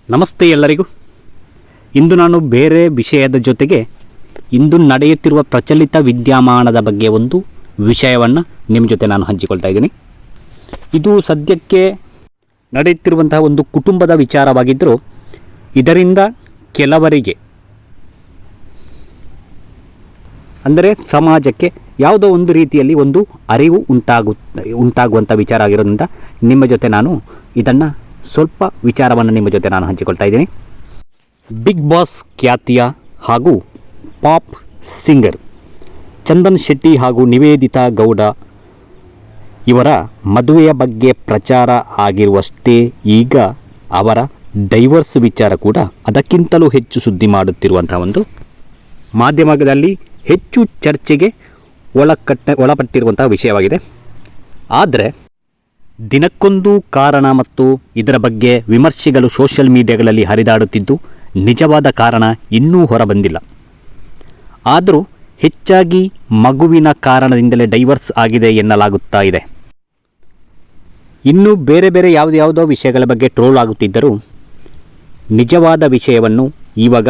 ನಮಸ್ತೆ ಎಲ್ಲರಿಗೂ. ಇಂದು ನಾನು ಬೇರೆ ವಿಷಯದ ಜೊತೆಗೆ ಇಂದು ನಡೆಯುತ್ತಿರುವ ಪ್ರಚಲಿತ ವಿದ್ಯಮಾನದ ಬಗ್ಗೆ ಒಂದು ವಿಷಯವನ್ನು ನಿಮ್ಮ ಜೊತೆ ನಾನು ಹಂಚಿಕೊಳ್ತಾ ಇದ್ದೀನಿ. ಇದು ಸದ್ಯಕ್ಕೆ ನಡೆಯುತ್ತಿರುವಂತಹ ಒಂದು ಕುಟುಂಬದ ವಿಚಾರವಾಗಿದ್ದರೂ ಇದರಿಂದ ಕೆಲವರಿಗೆ ಅಂದರೆ ಸಮಾಜಕ್ಕೆ ಯಾವುದೋ ಒಂದು ರೀತಿಯಲ್ಲಿ ಒಂದು ಅರಿವು ಉಂಟಾಗುವಂಥ ವಿಚಾರ ಆಗಿರೋದ್ರಿಂದ ನಿಮ್ಮ ಜೊತೆ ನಾನು ಇದನ್ನು ಸ್ವಲ್ಪ ವಿಚಾರವನ್ನು ನಿಮ್ಮ ಜೊತೆ ನಾನು ಹಂಚಿಕೊಳ್ತಾ ಇದ್ದೀನಿ. ಬಿಗ್ ಬಾಸ್ ಖ್ಯಾತಿಯ ಹಾಗೂ ಪಾಪ್ ಸಿಂಗರ್ ಚಂದನ್ ಶೆಟ್ಟಿ ಹಾಗೂ ನಿವೇದಿತಾ ಗೌಡ ಇವರ ಮದುವೆಯ ಬಗ್ಗೆ ಪ್ರಚಾರ ಆಗಿರುವಷ್ಟೇ ಈಗ ಅವರ ಡೈವರ್ಸ್ ವಿಚಾರ ಕೂಡ ಅದಕ್ಕಿಂತಲೂ ಹೆಚ್ಚು ಸುದ್ದಿ ಮಾಡುತ್ತಿರುವಂಥ ಒಂದು ಮಾಧ್ಯಮದಲ್ಲಿ ಹೆಚ್ಚು ಚರ್ಚೆಗೆ ಒಳಪಟ್ಟಿರುವಂತಹ ವಿಷಯವಾಗಿದೆ. ಆದರೆ ದಿನಕ್ಕೊಂದು ಕಾರಣ ಮತ್ತು ಇದರ ಬಗ್ಗೆ ವಿಮರ್ಶೆಗಳು ಸೋಷಿಯಲ್ ಮೀಡಿಯಾಗಳಲ್ಲಿ ಹರಿದಾಡುತ್ತಿದ್ದು ನಿಜವಾದ ಕಾರಣ ಇನ್ನೂ ಹೊರಬಂದಿಲ್ಲ. ಆದರೂ ಹೆಚ್ಚಾಗಿ ಮಗುವಿನ ಕಾರಣದಿಂದಲೇ ಡೈವರ್ಸ್ ಆಗಿದೆ ಎನ್ನಲಾಗುತ್ತಾ ಇದೆ. ಇನ್ನೂ ಬೇರೆ ಬೇರೆ ಯಾವುದೋ ವಿಷಯಗಳ ಬಗ್ಗೆ ಟ್ರೋಲ್ ಆಗುತ್ತಿದ್ದರೂ ನಿಜವಾದ ವಿಷಯವನ್ನು ಇವಾಗ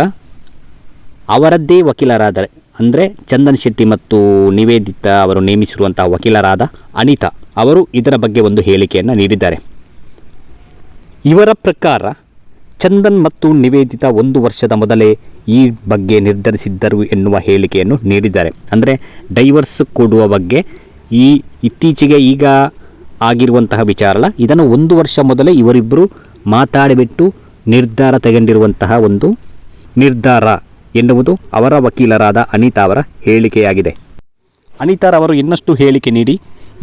ಅವರದ್ದೇ ವಕೀಲರಾದ ಅಂದರೆ ಚಂದನ್ ಶೆಟ್ಟಿ ಮತ್ತು ನಿವೇದಿತಾ ಅವರು ನೇಮಿಸಿರುವಂಥ ವಕೀಲರಾದ ಅನಿತಾ ಅವರು ಇದರ ಬಗ್ಗೆ ಒಂದು ಹೇಳಿಕೆಯನ್ನು ನೀಡಿದ್ದಾರೆ. ಇವರ ಪ್ರಕಾರ ಚಂದನ್ ಮತ್ತು ನಿವೇದಿತಾ 1 ವರ್ಷದ ಮೊದಲೇ ಈ ಬಗ್ಗೆ ನಿರ್ಧರಿಸಿದ್ದರು ಎನ್ನುವ ಹೇಳಿಕೆಯನ್ನು ನೀಡಿದ್ದಾರೆ. ಅಂದರೆ ಡೈವರ್ಸ್ ಕೊಡುವ ಬಗ್ಗೆ ಇತ್ತೀಚೆಗೆ ಈಗ ಆಗಿರುವಂತಹ ವಿಚಾರ ಅಲ್ಲ, ಇದನ್ನು 1 ವರ್ಷ ಮೊದಲೇ ಇವರಿಬ್ಬರು ಮಾತಾಡಿಬಿಟ್ಟು ನಿರ್ಧಾರ ತಗೊಂಡಿರುವಂತಹ ಒಂದು ನಿರ್ಧಾರ ಎನ್ನುವುದು ಅವರ ವಕೀಲರಾದ ಅನಿತಾ ಅವರ ಹೇಳಿಕೆಯಾಗಿದೆ. ಅನಿತಾರವರು ಇನ್ನಷ್ಟು ಹೇಳಿಕೆ ನೀಡಿ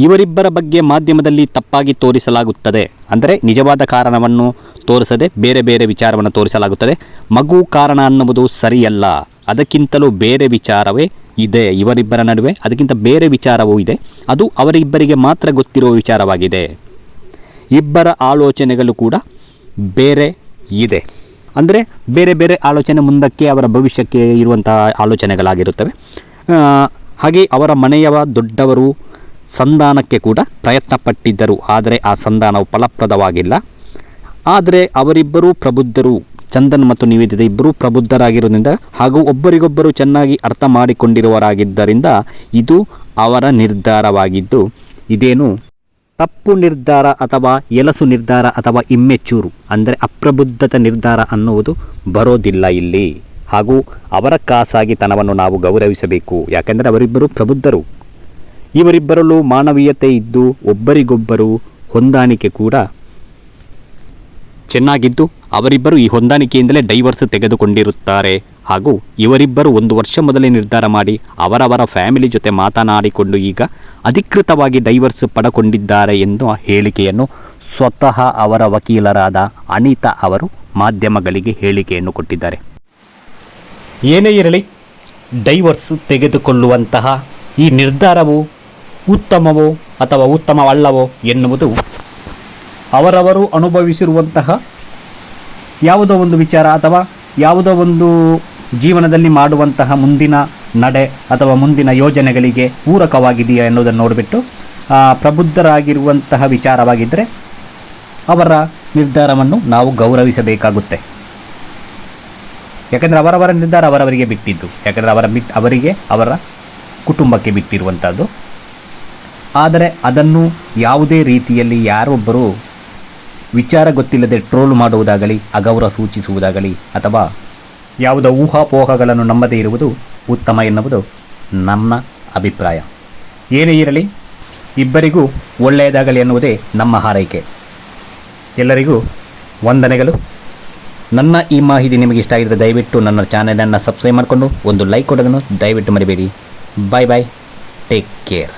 ಇವರಿಬ್ಬರ ಬಗ್ಗೆ ಮಾಧ್ಯಮದಲ್ಲಿ ತಪ್ಪಾಗಿ ತೋರಿಸಲಾಗುತ್ತದೆ, ಅಂದರೆ ನಿಜವಾದ ಕಾರಣವನ್ನು ತೋರಿಸದೆ ಬೇರೆ ಬೇರೆ ವಿಚಾರವನ್ನು ತೋರಿಸಲಾಗುತ್ತದೆ. ಮಗು ಕಾರಣ ಅನ್ನುವುದು ಸರಿಯಲ್ಲ, ಅದಕ್ಕಿಂತಲೂ ಬೇರೆ ವಿಚಾರವೇ ಇದೆ ಇವರಿಬ್ಬರ ನಡುವೆ, ಅದಕ್ಕಿಂತ ಬೇರೆ ವಿಚಾರವೂ ಇದೆ, ಅದು ಅವರಿಬ್ಬರಿಗೆ ಮಾತ್ರ ಗೊತ್ತಿರುವ ವಿಚಾರವಾಗಿದೆ. ಇಬ್ಬರ ಆಲೋಚನೆಗಳು ಕೂಡ ಬೇರೆ ಇದೆ, ಅಂದರೆ ಬೇರೆ ಬೇರೆ ಆಲೋಚನೆ ಮುಂದಕ್ಕೆ ಅವರ ಭವಿಷ್ಯಕ್ಕೆ ಇರುವಂತಹ ಆಲೋಚನೆಗಳಾಗಿರುತ್ತವೆ. ಹಾಗೆ ಅವರ ಮನೆಯ ದೊಡ್ಡವರು ಸಂಧಾನಕ್ಕೆ ಕೂಡ ಪ್ರಯತ್ನ ಪಟ್ಟಿದ್ದರು, ಆದರೆ ಆ ಸಂಧಾನವು ಫಲಪ್ರದವಾಗಿಲ್ಲ. ಆದರೆ ಅವರಿಬ್ಬರೂ ಪ್ರಬುದ್ಧರು, ಚಂದನ್ ಮತ್ತು ನಿವೇದಿತಾ ಇಬ್ಬರೂ ಪ್ರಬುದ್ಧರಾಗಿರೋದ್ರಿಂದ ಹಾಗೂ ಒಬ್ಬರಿಗೊಬ್ಬರು ಚೆನ್ನಾಗಿ ಅರ್ಥ ಮಾಡಿಕೊಂಡಿರುವವರಾಗಿದ್ದರಿಂದ ಇದು ಅವರ ನಿರ್ಧಾರವಾಗಿದ್ದು ಇದೇನು ತಪ್ಪು ನಿರ್ಧಾರ ಅಥವಾ ಎಲಸು ನಿರ್ಧಾರ ಅಥವಾ ಇಮ್ಮೆಚೂರು ಅಂದರೆ ಅಪ್ರಬುದ್ಧತ ನಿರ್ಧಾರ ಅನ್ನುವುದು ಬರೋದಿಲ್ಲ ಇಲ್ಲಿ. ಹಾಗೂ ಅವರ ಖಾಸಗಿತನವನ್ನು ನಾವು ಗೌರವಿಸಬೇಕು, ಯಾಕೆಂದರೆ ಅವರಿಬ್ಬರು ಪ್ರಬುದ್ಧರು. ಇವರಿಬ್ಬರಲ್ಲೂ ಮಾನವೀಯತೆ ಇದ್ದು ಒಬ್ಬರಿಗೊಬ್ಬರು ಹೊಂದಾಣಿಕೆ ಕೂಡ ಚೆನ್ನಾಗಿದ್ದು ಅವರಿಬ್ಬರು ಈ ಹೊಂದಾಣಿಕೆಯಿಂದಲೇ ಡೈವರ್ಸ್ ತೆಗೆದುಕೊಂಡಿರುತ್ತಾರೆ. ಹಾಗೂ ಇವರಿಬ್ಬರು 1 ವರ್ಷ ಮೊದಲೇ ನಿರ್ಧಾರ ಮಾಡಿ ಅವರವರ ಫ್ಯಾಮಿಲಿ ಜೊತೆ ಮಾತನಾಡಿಕೊಂಡು ಈಗ ಅಧಿಕೃತವಾಗಿ ಡೈವರ್ಸ್ ಪಡೆದುಕೊಂಡಿದ್ದಾರೆ ಎನ್ನುವ ಹೇಳಿಕೆಯನ್ನು ಸ್ವತಃ ಅವರ ವಕೀಲರಾದ ಅನಿತಾ ಅವರು ಮಾಧ್ಯಮಗಳಿಗೆ ಹೇಳಿಕೆಯನ್ನು ಕೊಟ್ಟಿದ್ದಾರೆ. ಏನೇ ಇರಲಿ, ಡೈವರ್ಸ್ ತೆಗೆದುಕೊಳ್ಳುವಂತಹ ಈ ನಿರ್ಧಾರವು ಉತ್ತಮವೋ ಅಥವಾ ಉತ್ತಮವಲ್ಲವೋ ಎನ್ನುವುದು ಅವರವರು ಅನುಭವಿಸಿರುವಂತಹ ಯಾವುದೋ ಒಂದು ವಿಚಾರ ಅಥವಾ ಯಾವುದೋ ಒಂದು ಜೀವನದಲ್ಲಿ ಮಾಡುವಂತಹ ಮುಂದಿನ ನಡೆ ಅಥವಾ ಮುಂದಿನ ಯೋಜನೆಗಳಿಗೆ ಪೂರಕವಾಗಿದೆಯಾ ಎನ್ನುವುದನ್ನು ನೋಡಿಬಿಟ್ಟು ಪ್ರಬುದ್ಧರಾಗಿರುವಂತಹ ವಿಚಾರವಾಗಿದ್ದರೆ ಅವರ ನಿರ್ಧಾರವನ್ನು ನಾವು ಗೌರವಿಸಬೇಕಾಗುತ್ತೆ. ಯಾಕೆಂದರೆ ಅವರವರ ನಿರ್ಧಾರ ಅವರವರಿಗೆ ಬಿಟ್ಟಿದ್ದು, ಯಾಕೆಂದರೆ ಅವರಿಗೆ ಅವರ ಕುಟುಂಬಕ್ಕೆ ಬಿಟ್ಟಿರುವಂಥದ್ದು. ಆದರೆ ಅದನ್ನು ಯಾವುದೇ ರೀತಿಯಲ್ಲಿ ಯಾರೊಬ್ಬರು ವಿಚಾರ ಗೊತ್ತಿಲ್ಲದೆ ಟ್ರೋಲ್ ಮಾಡುವುದಾಗಲಿ, ಅಗೌರವ ಸೂಚಿಸುವುದಾಗಲಿ ಅಥವಾ ಯಾವುದೋ ಊಹಾಪೋಹಗಳನ್ನು ನಂಬದೇ ಇರುವುದು ಉತ್ತಮ ಎನ್ನುವುದು ನನ್ನ ಅಭಿಪ್ರಾಯ. ಏನೇ ಇರಲಿ, ಇಬ್ಬರಿಗೂ ಒಳ್ಳೆಯದಾಗಲಿ ಎನ್ನುವುದೇ ನಮ್ಮ ಹಾರೈಕೆ. ಎಲ್ಲರಿಗೂ ವಂದನೆಗಳು. ನನ್ನ ಈ ಮಾಹಿತಿ ನಿಮಗೆ ಇಷ್ಟ ಆಗಿದ್ದರೆ ದಯವಿಟ್ಟು ನನ್ನ ಚಾನೆಲನ್ನು ಸಬ್ಸ್ಕ್ರೈಬ್ ಮಾಡಿಕೊಂಡು ಒಂದು ಲೈಕ್ ಕೊಡೋದನ್ನು ದಯವಿಟ್ಟು ಮರಿಬೇಡಿ. ಬಾಯ್ ಬಾಯ್, ಟೇಕ್ ಕೇರ್.